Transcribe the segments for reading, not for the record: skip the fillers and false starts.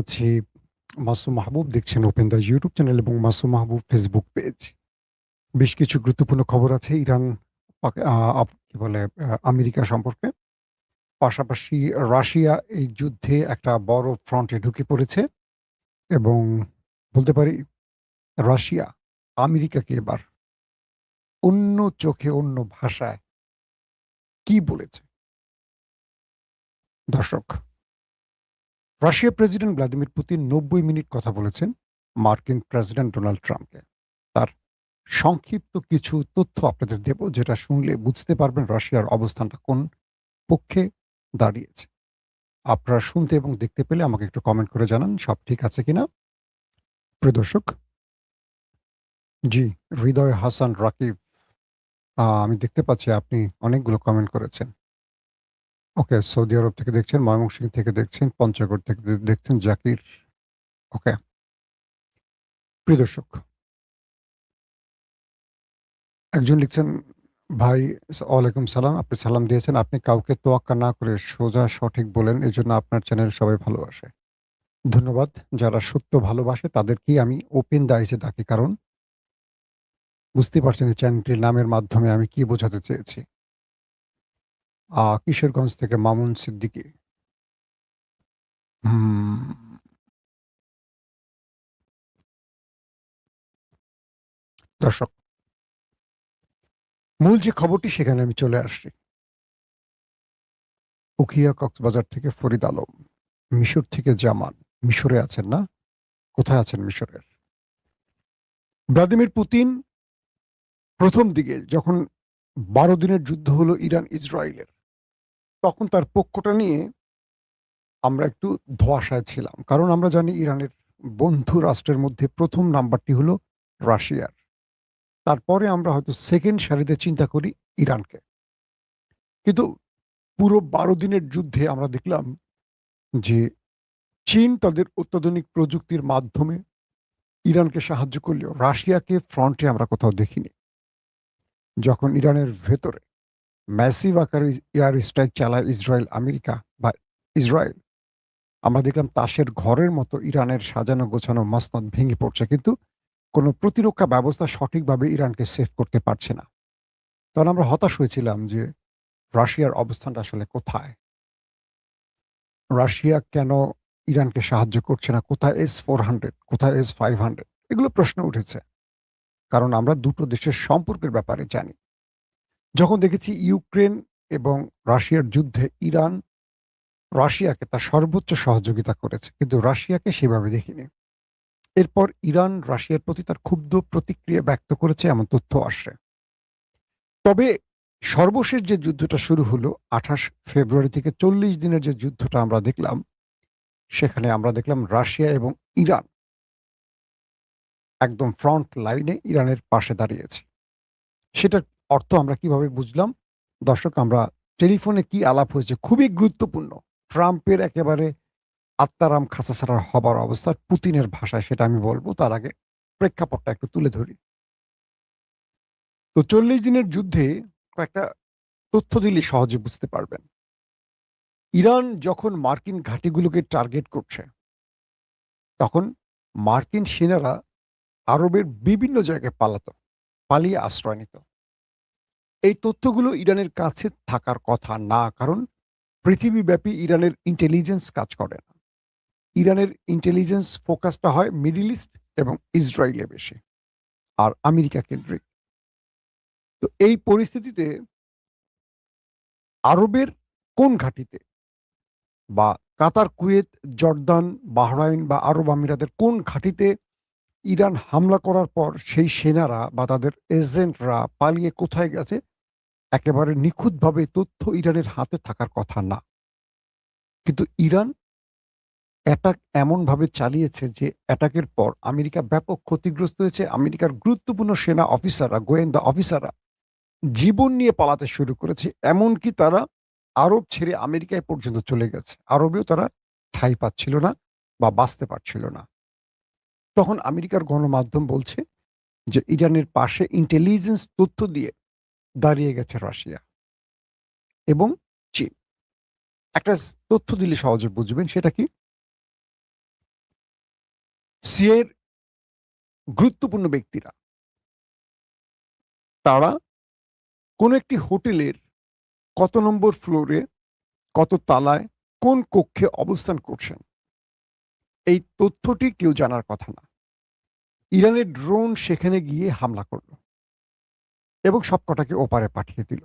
আছি মাসুম মাহবুব। দেখছেন open the YouTube channel এবং মাসুম মাহবুব ফেসবুক পেজ। বেশ কিছু গুরুত্বপূর্ণ খবর আছে ইরান, কি বলে, আমেরিকা সম্পর্কে। পাশাপাশি রাশিয়া এই যুদ্ধে একটা বড় ফ্রন্টে ঢুকে পড়েছে এবং বলতে পারি রাশিয়া আমেরিকাকে এবার অন্য চোখে, অন্য ভাষায় কি বলেছে। দর্শক, রাশিয়ার প্রেসিডেন্ট ভ্লাদিমির পুতিন ৯০ মিনিট কথা বলেছেন মার্কিন প্রেসিডেন্ট ডোনাল্ড ট্রাম্পকে। তার সংক্ষিপ্ত কিছু তথ্য আপনাদের দেব, যেটা শুনলে বুঝতে পারবেন রাশিয়ার অবস্থানটা কোন পক্ষে দাঁড়িয়েছে। আপনারা শুনতে এবং দেখতে পেলে আমাকে একটু কমেন্ট করে জানান সব ঠিক আছে কিনা। প্রিয় দর্শক, জি, হৃদয় হাসান রাকিব, আমি দেখতে পাচ্ছি আপনি অনেকগুলো কমেন্ট করেছেন। ওকে, সৌদি আরব থেকে দেখছেন, ময়মনসিংহ থেকে দেখছেন, পঞ্চগড় থেকে দেখছেন, জাকির। ওকে, প্রিয় দর্শক, একজন লিখছেন, ভাই ওয়ালাইকুম সালাম। আপনি সালাম দিয়েছেন। আপনি কাউকে তোয়াক্কা না করে সোজা সঠিক বলেন। এজন্য আপনার চ্যানেল সবাই ভালোবাসে। ধন্যবাদ। যারা সত্য ভালোবাসে তাদেরকেই আমি ওপেন দ্য আইস এ ডাকি। কারণ বুঝতেই পারছেন এই চ্যানেলটির নামের মাধ্যমে আমি কি বোঝাতে চেয়েছি। কিশোরগঞ্জ থেকে মামুন সিদ্দিকী। হুম, দর্শক, মূল যে খবরটি সেখানে আমি চলে আসছি। উখিয়া কক্সবাজার থেকে ফরিদ আলম, মিশর থেকে জামান। মিশরে আছেন না? কোথায় আছেন মিশরের? ভ্লাদিমির পুতিন প্রথম দিকে যখন ১২ দিনের যুদ্ধ হলো ইরান ইসরায়েলের, তখন তার পক্ষটা নিয়ে আমরা একটু ধোঁয়াশায় ছিলাম। কারণ আমরা জানি ইরানের বন্ধু রাষ্ট্রের মধ্যে ১ম নাম্বারটি হলো রাশিয়ার। তারপরে আমরা হয়তো 2nd সারিতে চিন্তা করি ইরানকে। কিন্তু পুরো ১২ দিনের যুদ্ধে আমরা দেখলাম যে চীন তাদের অত্যাধুনিক প্রযুক্তির মাধ্যমে ইরানকে সাহায্য করলেও রাশিয়াকে ফ্রন্টে আমরা কোথাও দেখিনি। যখন ইরানের ভেতরে ম্যাসিভ আকারে এয়ার স্ট্রাইক চালায় ইসরায়েল, আমেরিকা বা ইসরায়েল, আমরা দেখলাম তাসের ঘরের মতো ইরানের সাজানো গোছানো মসনদ ভেঙে পড়ছে। কিন্তু কোনো প্রতিরক্ষা ব্যবস্থা সঠিকভাবে ইরানকে সেভ করতে পারছে না। তখন আমরা হতাশ হয়েছিলাম যে রাশিয়ার অবস্থানটা আসলে কোথায়? রাশিয়া কেন ইরানকে সাহায্য করছে না? কোথায় S-400? কোথায় S-500? এগুলো প্রশ্ন উঠেছে। কারণ আমরা দুটো দেশের সম্পর্কের ব্যাপারে জানি। যখন দেখেছি ইউক্রেন এবং রাশিয়ার যুদ্ধে ইরান রাশিয়াকে তার সর্বোচ্চ সহযোগিতা করেছে। কিন্তু রাশিয়াকে সেভাবে দেখিনি। এরপর ইরান রাশিয়ার প্রতি তার ক্ষুব্ধ প্রতিক্রিয়া ব্যক্ত করেছে এমন তথ্য আসে। তবে সর্বশেষ যে যুদ্ধটা শুরু হলো ২৮ ফেব্রুয়ারি থেকে ৪০ দিনের যে যুদ্ধটা আমরা দেখলাম, সেখানে আমরা দেখলাম রাশিয়া এবং ইরান একদম ফ্রন্ট লাইনে ইরানের পাশে দাঁড়িয়েছে। সেটার অর্থ আমরা কিভাবে বুঝলাম? দর্শক, আমরা টেলিফোনে কি আলাপ হয়েছে খুবই গুরুত্বপূর্ণ। ট্রাম্পের একেবারে আত্মারাম খাঁচাছাড়া হবার অবস্থা পুতিনের ভাষায়, সেটা আমি বলব। তার আগে প্রেক্ষাপটটা একটু তুলে ধরি। তো ৪০ দিনের যুদ্ধে কয়েকটা তথ্য দিলে সহজে বুঝতে পারবেন। ইরান যখন মার্কিন ঘাঁটিগুলোকে টার্গেট করছে, তখন মার্কিন সেনারা আরবের বিভিন্ন জায়গায় পালিয়ে আশ্রয় নিত। এই তথ্যগুলো ইরানের কাছে থাকার কথা না, কারণ পৃথিবীব্যাপী ইরানের ইন্টেলিজেন্স কাজ করে না। ইরানের ইন্টেলিজেন্স ফোকাসটা হয় মিডল ইস্ট এবং ইসরায়েলে বেশি, আর আমেরিকা কেন্দ্রিক। তো এই পরিস্থিতিতে আরবের কোন ঘাঁটিতে বা কাতার, কুয়েত, জর্দান, বাহরাইন বা আরব আমিরাতের কোন ঘাঁটিতে ইরান হামলা করার পর সেই সেনারা বা তাদের এজেন্টরা পালিয়ে কোথায় গেছে, একেবারে নিখুঁতভাবে তথ্য ইরানের হাতে থাকার কথা না। কিন্তু ইরান অ্যাটাক এমনভাবে চালিয়েছে যে অ্যাটাকের পর আমেরিকা ব্যাপক ক্ষতিগ্রস্ত হয়েছে। আমেরিকার গুরুত্বপূর্ণ সেনা অফিসাররা, গোয়েন্দা অফিসাররা জীবন নিয়ে পালাতে শুরু করেছে। এমনকি তারা আরব ছেড়ে আমেরিকায় পর্যন্ত চলে গেছে। আরবেও তারা ঠাঁই পাচ্ছিল না বা বাঁচতে পারছিল না। তখন আমেরিকার গণমাধ্যম বলছে যে ইরানের পাশে ইন্টেলিজেন্স তথ্য দিয়ে দাঁড়িয়ে গেছে রাশিয়া এবং চীন। একটা তথ্য দিলে সহজে বুঝবেন, সেটা কি? সিআইএর গুরুত্বপূর্ণ ব্যক্তিরা তারা কোন একটি হোটেলের কত নম্বর ফ্লোরে, কত তালায়, কোন কক্ষে অবস্থান করছেন, এই তথ্যটি কেউ জানার কথা না। ইরানের ড্রোন সেখানে গিয়ে হামলা করল এবং সবকটাকে ওপারে পাঠিয়ে দিল।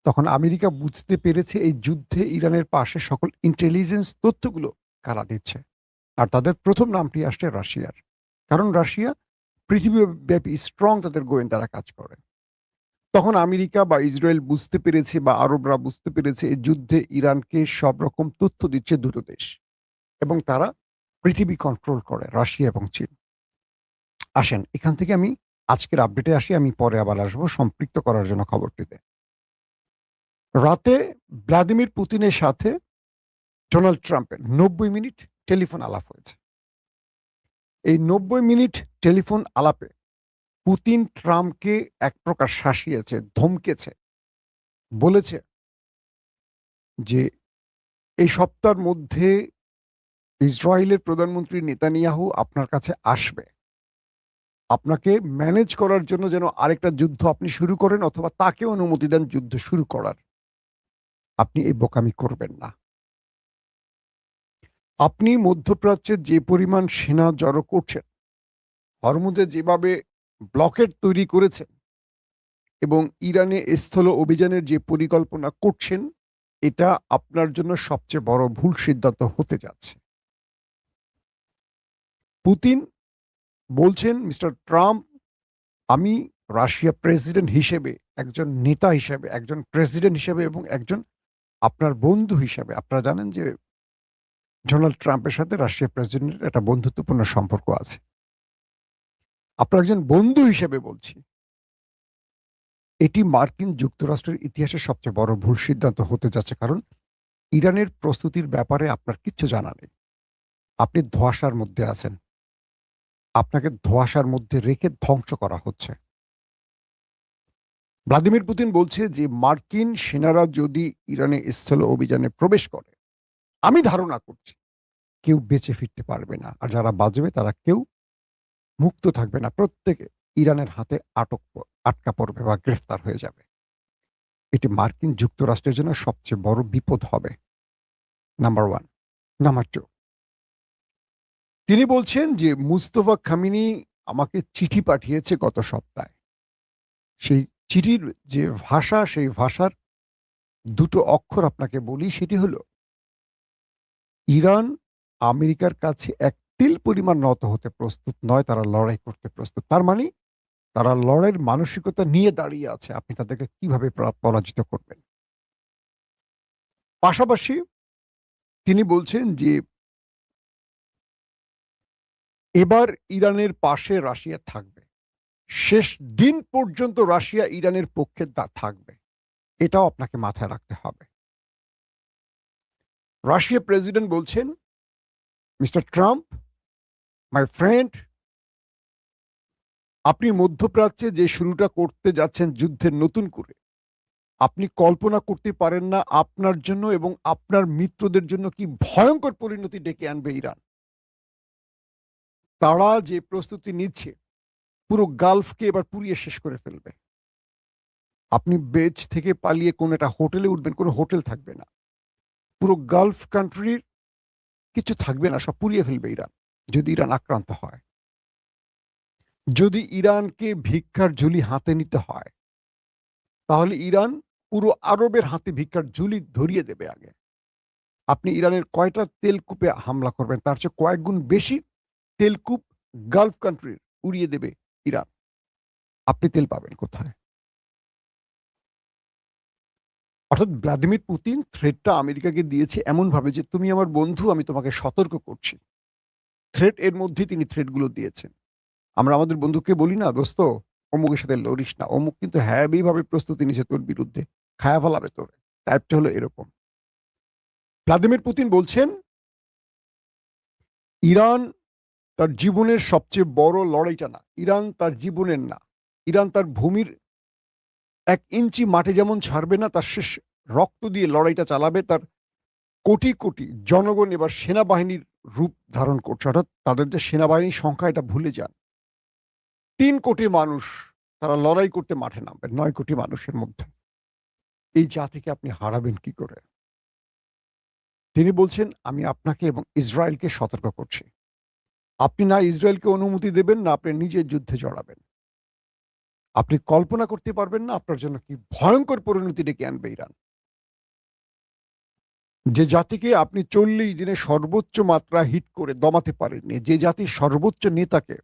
তখন আমেরিকা বুঝতে পেরেছে এই যুদ্ধে ইরানের পাশে সকল ইন্টেলিজেন্স তথ্যগুলো কারা দিচ্ছে, আর তাদের প্রথম নামটি আসছে রাশিয়ার। কারণ রাশিয়া পৃথিবীব্যাপী স্ট্রং তাদের গোয়েন্দারা কাজ করে। তখন আমেরিকা বা ইসরায়েল বুঝতে পেরেছে বা আরবরা বুঝতে পেরেছে এই যুদ্ধে ইরানকে সব রকম তথ্য দিচ্ছে দুটো দেশ, এবং তারা পৃথিবী কন্ট্রোল করে, রাশিয়া এবং চীন। আসেন এখান থেকে আমি আজকের আপডেটে আসি, আমি পরে আবার আসবো সম্পৃক্ত করার জন্য খবরটিতে। রাতে ভ্লাদিমির পুতিনের সাথে ডোনাল্ড ট্রাম্পের 90 মিনিট টেলিফোন আলাপ হয়েছে। এই 90 মিনিট টেলিফোন আলাপে পুতিন ট্রাম্পকে এক প্রকার শাসিয়েছে, ধমকেছে, বলেছে যে এই সপ্তাহের মধ্যে ইসরায়েলের প্রধানমন্ত্রী নেতানিয়াহু আপনার কাছে আসবে, আপনাকে ম্যানেজ করার জন্য যেন আরেকটা যুদ্ধ আপনি শুরু করেন অথবা তাকে অনুমতি দেন যুদ্ধ শুরু করার। আপনি এই বোকামি করবেন না। আপনি মধ্যপ্রাচ্যে যে পরিমাণ সেনা জড়ো করছেন, হরমুজে যেভাবে ব্লকেট তৈরি করেছেন এবং ইরানে স্থল অভিযানের যে পরিকল্পনা করছেন, এটা আপনার জন্য সবচেয়ে বড় ভুল সিদ্ধান্ত হতে যাচ্ছে। পুতিন বলছেন, মিস্টার ট্রাম্প, আমি রাশিয়া প্রেসিডেন্ট হিসেবে, একজন নেতা হিসেবে, একজন প্রেসিডেন্ট হিসেবে এবং একজন আপনার বন্ধু হিসেবে, আপনারা জানেন যে ডোনাল্ড ট্রাম্পের সাথে রাশিয়া প্রেসিডেন্টের একটা বন্ধুত্বপূর্ণ সম্পর্ক আছে। আপনার একজন বন্ধু হিসেবে বলছি, এটি মার্কিন যুক্তরাষ্ট্রের ইতিহাসে সবচেয়ে বড় ভুল সিদ্ধান্ত হতে যাচ্ছে। কারণ ইরানের প্রস্তুতির ব্যাপারে আপনার কিচ্ছু জানা নেই। আপনি ধোঁয়াশার মধ্যে আছেন, আপনাকে ধোঁয়াশার মধ্যে রেখে ধ্বংস করা হচ্ছে। ভ্লাদিমির পুতিন বলছে যে মার্কিন সেনারা যদি ইরানে স্থল অভিযানে প্রবেশ করে, আমি ধারণা করছি কেউ বেঁচে ফিরতে পারবে না, আর যারা বাঁচবে তারা কেউ মুক্ত থাকবে না, প্রত্যেকে ইরানের হাতে আটকা পড়বে বা গ্রেফতার হয়ে যাবে। এটি মার্কিন যুক্তরাষ্ট্রের জন্য সবচেয়ে বড় বিপদ হবে, নাম্বার ওয়ান। নাম্বার টু, তিনি বলছেন যে মুস্তফা খামিনি আমাকে চিঠি পাঠিয়েছে গত সপ্তাহে। সেই চিঠির যে ভাষা, সেই ভাষার দুটো অক্ষর আপনাকে বলি, সেটি হলো, ইরান আমেরিকার কাছে এক তিল পরিমাণ নত হতে প্রস্তুত নয়, তারা লড়াই করতে প্রস্তুত। তার মানে তারা লড়াইয়ের মানসিকতা নিয়ে দাঁড়িয়ে আছে, আপনি তাদেরকে কিভাবে পরাজিত করবেন। পাশাপাশি তিনি বলছেন যে এবার ইরানের পাশে রাশিয়া থাকবে, শেষ দিন পর্যন্ত রাশিয়া ইরানের পক্ষে থাকবে, এটাও আপনাকে মাথায় রাখতে হবে। রাশিয়া প্রেসিডেন্ট বলছেন, মিস্টার ট্রাম্প, মাই ফ্রেন্ড, আপনি মধ্যপ্রাচ্যে যে শুরুটা করতে যাচ্ছেন যুদ্ধের নতুন করে, আপনি কল্পনা করতে পারেন না আপনার জন্য এবং আপনার মিত্রদের জন্য কি ভয়ঙ্কর পরিণতি ডেকে আনবে ইরান। তারা যে প্রস্তুতি নিচ্ছে, পুরো গালফকে এবার পুড়িয়ে শেষ করে ফেলবে। আপনি বেজ থেকে পালিয়ে কোন একটা হোটেলে উঠবেন, কোনো হোটেল থাকবে না, পুরো গালফ কান্ট্রির কিছু থাকবে না, সব পুড়িয়ে ফেলবে ইরান যদি ইরান আক্রান্ত হয়। যদি ইরানকে ভিক্ষার ঝুলি হাতে নিতে হয়, তাহলে ইরান পুরো আরবের হাতে ভিক্ষার ঝুলি ধরিয়ে দেবে আগে। আপনি ইরানের কয়টা তেলকূপে হামলা করবেন, তার চেয়ে কয়েক গুণ বেশি তেলকূপ গালফ কান্ট্রির উড়িয়ে দেবে ইরান। আপনি তেল পাবেন কোথায়? অর্থাৎ ভ্লাদিমির পুতিন থ্রেটটা আমেরিকাকে দিয়েছে এমন ভাবে যে তুমি আমার বন্ধু, আমি তোমাকে সতর্ক করছি। থ্রেট এর মধ্যে তিনি থ্রেটগুলো দিয়েছেন। আমরা আমাদের বন্ধুকে বলি না, দোস্ত অমুকের সাথে লড়িস না, অমুক কিন্তু হ্যাভি ভাবে প্রস্তুতি নিছে তোর বিরুদ্ধে, খায়া ফেলাবে তোর। টাইপটা হলো এরকম। ভ্লাদিমির পুতিন বলছেন, ইরান তার জীবনের সবচেয়ে বড় লড়াইটা না, ইরান তার জীবনের না, ইরান তার ভূমির 1 ইঞ্চি মাটি যেমন ছাড়বে না, তার শেষ রক্ত দিয়ে লড়াইটা চালাবে। তার কোটি কোটি জনগণ এবার সেনাবাহিনীর রূপ ধারণ করছে, অর্থাৎ তাদের যে সেনাবাহিনীর সংখ্যা এটা ভুলে যান। ৩ কোটি মানুষ তারা লড়াই করতে মাঠে নামবেন ৯ কোটি মানুষের মধ্যে। এই জাতিকে আপনি হারাবেন কি করে? তিনি বলছেন, আমি আপনাকে এবং ইসরায়েলকে সতর্ক করছি। আপনি না ইসরায়েলকে অনুমতি দেবেন, না আপনি নিজে যুদ্ধে জড়াবেন। আপনি কল্পনা করতে পারবেন না আপনার জন্য কি ভয়ঙ্কর পরিণতি ডেকে আনবে ইরান। যে জাতিকে আপনি ৪০ দিনে সর্বোচ্চ মাত্রা হিট করে দমাতে পারেননি, যে জাতির সর্বোচ্চ নেতাকে,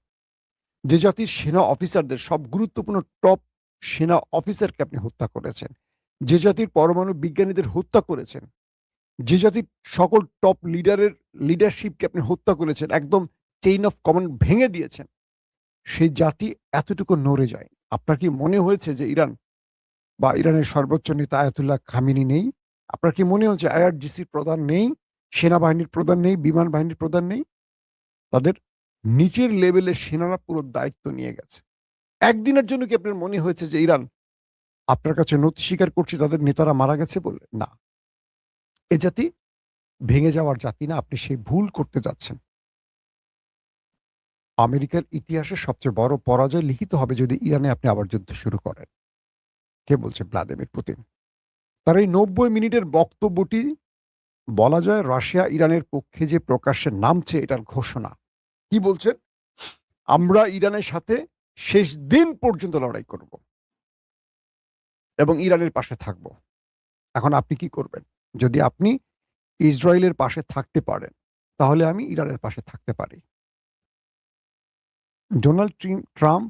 যে জাতির সেনা অফিসারদের সব গুরুত্বপূর্ণ টপ সেনা অফিসারকে আপনি হত্যা করেছেন, যে জাতির পরমাণু বিজ্ঞানীদের হত্যা করেছেন, যে জাতির সকল টপ লিডারের লিডারশিপকে আপনি হত্যা করেছেন, একদম চেইন অফ কমান্ড ভেঙে দিয়েছেন, সেই জাতি এতটুকু নড়ে যায়। আপনার কি মনে হয়েছে যে ইরান বা ইরানের সর্বোচ্চ নেতা আয়াতুল্লাহ খামেনি নেই? আপনার কি মনে হচ্ছে আইআরজিসির প্রধান নেই, সেনাবাহিনীর প্রধান নেই, বিমান বাহিনীর প্রধান নেই? তাদের নিচের লেভেলের সেনারা পুরো দায়িত্ব নিয়ে গেছে। একদিনের জন্য কি আপনার মনে হয়েছে যে ইরান আপনার কাছে নতি স্বীকার করছে তাদের নেতারা মারা গেছে বলে? না। এ জাতি ভেঙে যাওয়ার জাতি না, আপনি সেই ভুল করতে যাচ্ছেন। আমেরিকার ইতিহাসে সবচেয়ে বড় পরাজয় লিখিত হবে যদি ইরানে আপনি আবার যুদ্ধ শুরু করেন। কে বলছে? Vladimir Putin. তার এই ৯০ মিনিটের বক্তব্যটি বলা যায় রাশিয়া ইরানের পক্ষে যে প্রকাশ্যে নামছে এটার ঘোষণা। কি বলছেন? আমরা ইরানের সাথে শেষ দিন পর্যন্ত লড়াই করব এবং ইরানের পাশে থাকব। এখন আপনি কি করবেন? যদি আপনি ইসরায়েলের পাশে থাকতে পারেন, তাহলে আমি ইরানের পাশে থাকতে পারি। ডোনাল্ড ট্রাম্প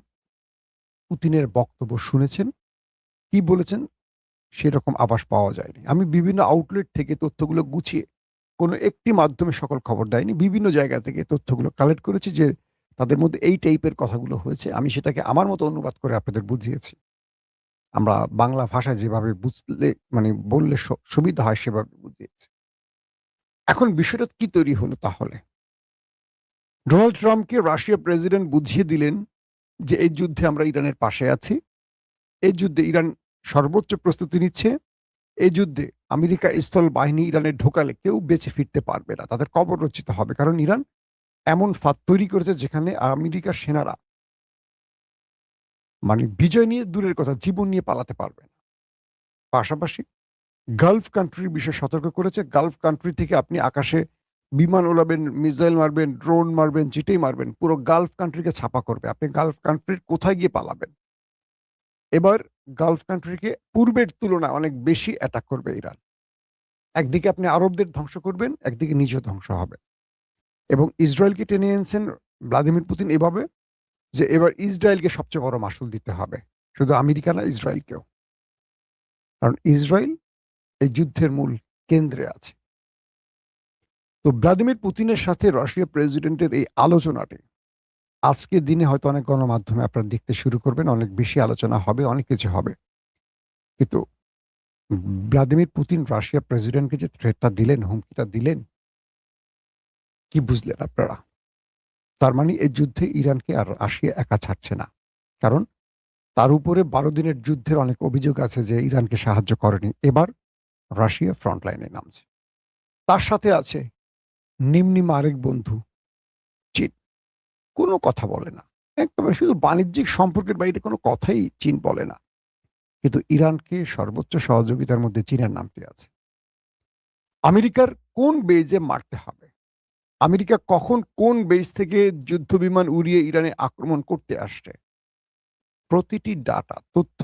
পুতিনের বক্তব্য শুনেছেন, কি বলেছেন সেরকম আভাস পাওয়া যায়নি। আমি বিভিন্ন আউটলেট থেকে তথ্যগুলো গুছিয়ে কোনো একটি মাধ্যমে সকল খবর দেয়নি। বিভিন্ন জায়গা থেকে তথ্যগুলো কালেক্ট করেছি যে তাদের মধ্যে এই টাইপের কথাগুলো হয়েছে। আমি সেটাকে আমার মতো অনুবাদ করে আপনাদের বুঝিয়েছি। আমরা বাংলা ভাষায় যেভাবে বুঝলে মানে বললে সুবিধা হয় সেভাবে বুঝিয়েছি। এখন বিষয়টা কি তৈরি হলো তাহলে? ডোনাল্ড ট্রাম্পকে রাশিয়া প্রেসিডেন্ট বুঝিয়ে দিলেন যে এই যুদ্ধে আমরা ইরানের পাশে আছি। এই যুদ্ধে ইরান সর্বোচ্চ প্রস্তুতি নিচ্ছে। এই যুদ্ধে আমেরিকা স্থল বাহিনী ইরানে ঢোকালে কেউ বেঁচে ফিরতে পারবে না। তাদের কবর রচিত হবে। কারণ ইরান এমন ফাঁদ তৈরি করেছে যেখানে আমেরিকার সেনারা মানে বিজয় নিয়ে দূরের কথা জীবন নিয়ে পালাতে পারবে না। পাশাপাশি গালফ কান্ট্রির বিষয়ে সতর্ক করেছে। গালফ কান্ট্রি থেকে আপনি আকাশে বিমান উড়াবেন, মিসাইল মারবেন, ড্রোন মারবেন, যেটাই মারবেন পুরো গালফ কান্ট্রিকে ছাপা করবে। আপনি গালফ কান্ট্রির কোথায় গিয়ে পালাবেন? এবার গালফ কান্ট্রিকে পূর্বের তুলনায় অনেক বেশি অ্যাটাক করবে ইরান। একদিকে আপনি আরবদের ধ্বংস করবেন, একদিকে নিজেও ধ্বংস হবে। এবং ইসরায়েলকে টেনে এনেছেন ভ্লাদিমির পুতিন এভাবে যে এবার ইসরায়েলকে সবচেয়ে বড় মাসুল দিতে হবে। শুধু আমেরিকা না, ইসরায়েলকেও। কারণ ইসরায়েল এই যুদ্ধের মূল কেন্দ্রে আছে। তো ভ্লাদিমির পুতিনের সাথে রাশিয়া প্রেসিডেন্টের এই আলোচনাটি আজকের দিনে হয়তো অনেক গণমাধ্যমে আপনারা দেখতে শুরু করবেন, অনেক বেশি আলোচনা হবে, অনেক কিছু হবে। কিন্তু ভ্লাদিমির পুতিন রাশিয়া প্রেসিডেন্টকে যে থ্রেটটা দিলেন, হুমকিটা দিলেন, কি বুঝলেন আপনারা? তার মানে এই যুদ্ধে ইরানকে আর রাশিয়া একা ছাড়ছে না। কারণ তার উপরে ১২ দিনের যুদ্ধের অনেক অভিযোগ আছে যে ইরানকে সাহায্য করেনি। এবার রাশিয়া ফ্রন্ট লাইনে নামছে। তার সাথে আছে নিম্নিম আরেক বন্ধু চীন। কোনো কথা বলে না। একেবারে শুধু বাণিজ্যিক সম্পর্কের বাইরে কোনো কথাই চীন বলে না। কিন্তু ইরানকে সর্বোচ্চ সহযোগিতার মধ্যে চীনের নামটি আছে। আমেরিকার কোন বেইজে মারতে হবে? আমেরিকা কখন কোন বেইজ থেকে যুদ্ধবিমান উড়িয়ে ইরানে আক্রমণ করতে আসছে? প্রতিটি ডাটা তথ্য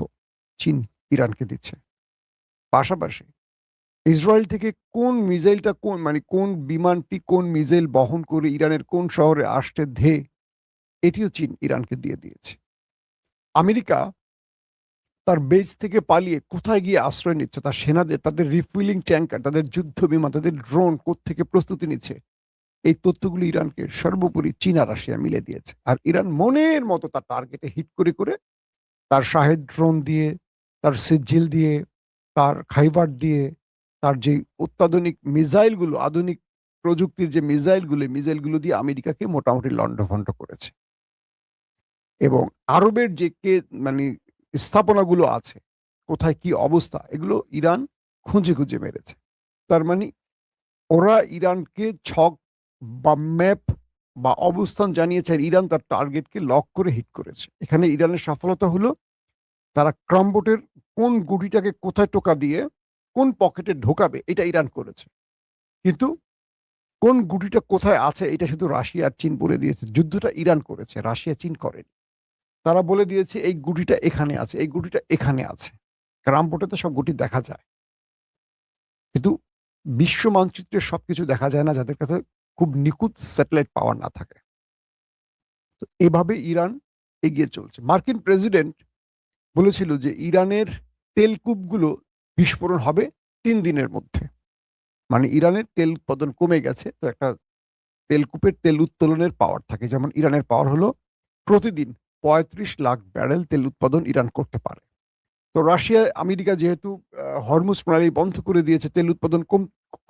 চীন ইরানকে দিচ্ছে। পাশাপাশি ইসরায়েল থেকে কোন মিসাইলটা কোন বিমানটি কোন মিসাইল বহন করে ইরানের কোন শহরে আসছে ধেয়ে এটিও চীন ইরানকে দিয়ে দিয়েছে। আমেরিকা তার বেজ থেকে পালিয়ে কোথায় গিয়ে আশ্রয় নিচ্ছে? তার সেনাদের, তাদের রিফুয়েলিং ট্যাঙ্কার, তাদের যুদ্ধ বিমান, তাদের ড্রোন কোত্থেকে প্রস্তুতি নিচ্ছে? এই তথ্যগুলো ইরানকে সর্বোপরি চীন আর রাশিয়া মিলে দিয়েছে। আর ইরান মনের মতো তার টার্গেটে হিট করে তার শাহেদ ড্রোন দিয়ে, তার সিজিল দিয়ে, তার খাইবার দিয়ে, তার যে অত্যাধুনিক মিসাইলগুলো, আধুনিক প্রযুক্তির যে মিসাইলগুলো দিয়ে আমেরিকাকে মোটামুটি লন্ডভন্ড করেছে। এবং আরবের যে মানে স্থাপনাগুলো আছে, কোথায় কি অবস্থা, এগুলো ইরান খুঁজে মেরেছে। তার মানে ওরা ইরানকে ছক বা ম্যাপ বা অবস্থান জানিয়েছে, আর ইরান তার টার্গেটকে লক করে হিট করেছে। এখানে ইরানের সফলতা হলো তারা ক্রামবোটের কোন গুটিটাকে কোথায় টোকা দিয়ে কোন পকেটে ঢোকাবে এটা ইরান করেছে, কিন্তু কোন গুটিটা কোথায় আছে এটা শুধু রাশিয়া আর চীন বলে দিয়েছে। যুদ্ধটা ইরান করেছে, রাশিয়া চীন করেনি। তারা বলে দিয়েছে এই গুটিটা এখানে আছে, এই গুটিটা এখানে আছে। ক্রামবোটে তো সব গুটি দেখা যায়, কিন্তু বিশ্ব মানচিত্রে সবকিছু দেখা যায় না যাদের কাছে খুব নিখুঁত স্যাটেলাইট পাওয়ার না থাকে। তো এভাবে ইরান এগিয়ে চলছে। মার্কিন প্রেসিডেন্ট বলেছিল যে ইরানের তেলকূপগুলো বিস্ফোরণ হবে ৩ দিনের মধ্যে। মানে ইরানের তেল উৎপাদন কমে গেছে, তো একটা তেলকূপের তেল উত্তোলনের পাওয়ার থাকে, যেমন ইরানের পাওয়ার হলো প্রতিদিন ৩৫ লাখ ব্যারেল তেল উৎপাদন ইরান করতে পারে। তো রাশিয়া আমেরিকা যেহেতু হরমুজ প্রণালী বন্ধ করে দিয়েছে, তেল উৎপাদন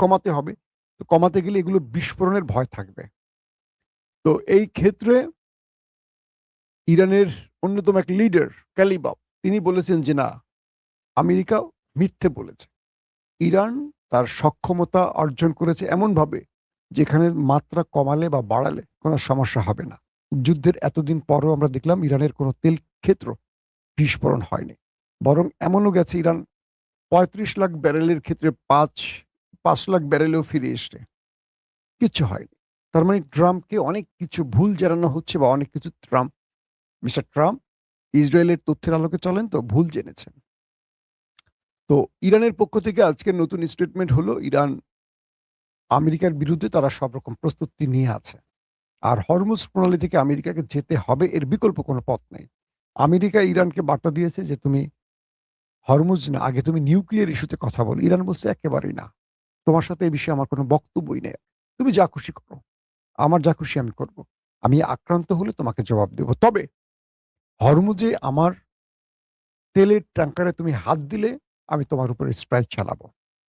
কমাতে হবে, তো কমাতে গেলে এগুলো বিস্ফোরণের ভয় থাকবে। তো এই ক্ষেত্রে ইরানের অন্যতম এক লিডার ক্যালিবাফ তিনি বলেছেন যে না, আমেরিকা মিথ্যে বলেছে। ইরান তার সক্ষমতা অর্জন করেছে এমনভাবে যেখানে মাত্রা কমালে বা বাড়ালে কোনো সমস্যা হবে না। যুদ্ধের এতদিন পরও আমরা দেখলাম ইরানের কোনো তেল ক্ষেত্র বিস্ফোরণ হয়নি, বরং এমনও গেছে ইরান ৩৫ লাখ ব্যারেলের ক্ষেত্রে ৫ লাখ ব্যারেলেও ফিরে এসছে, কিচ্ছু হয়নি। তার মানে ট্রাম্পকে অনেক কিছু ভুল জানানো হচ্ছে, বা অনেক কিছু মিস্টার ট্রাম্প ইসরায়েলের তথ্যের আলোকে চলেন, তো ভুল জেনেছেন। তো ইরানের পক্ষ থেকে আজকের নতুন স্টেটমেন্ট হলো ইরান আমেরিকার বিরুদ্ধে তারা সব রকম প্রস্তুতি নিয়ে আছে, আর হরমুজ প্রণালী থেকে আমেরিকাকে যেতে হবে, এর বিকল্প কোনো পথ নেই। আমেরিকা ইরানকে বার্তা দিয়েছে যে তুমি হরমুজ না, আগে তুমি নিউক্লিয়ার ইস্যুতে কথা বলো। ইরান বলছে একেবারেই না, তোমার সাথে এই বিষয়ে আমার কোনো বক্তব্যই নেই, তুমি যা খুশি করো, আমার যা খুশি আমি করব, আমি আক্রান্ত হলে তোমাকে জবাব দেব। তবে হরমুজে আমার তেলের ট্যাঙ্কারে তুমি হাত দিলে আমি তোমার উপর স্ট্রাইক চালাবো।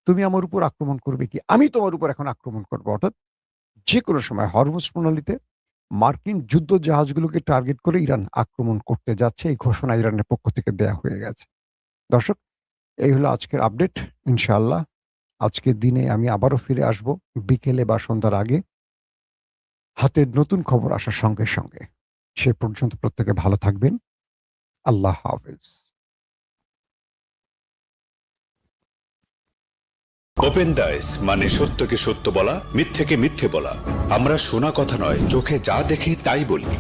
তুমি আমার উপর আক্রমণ করবে কি, আমি তোমার উপর এখন আক্রমণ করবো। অর্থাৎ যে কোনো সময় হরমুজ প্রণালীতে মার্কিন যুদ্ধ জাহাজগুলোকে টার্গেট করে ইরান আক্রমণ করতে যাচ্ছে, এই ঘোষণা ইরানের পক্ষ থেকে দেয়া হয়ে গেছে। দর্শক, এই হলো আজকের আপডেট। ইনশাআল্লাহ আজকের দিনে আমি আবারও ফিরে আসব বিকেলে বা সন্ধ্যার আগে, হাতের নতুন খবর আসার সঙ্গে সঙ্গে। সে পর্যন্ত প্রত্যেকে ভালো থাকবেন। আল্লাহ হাফেজ। ওপেন দাইস মানে সত্যকে সত্য বলা, মিথ্যেকে মিথ্যে বলা। আমরা শোনা কথা নয়, চোখে যা দেখি তাই বলি।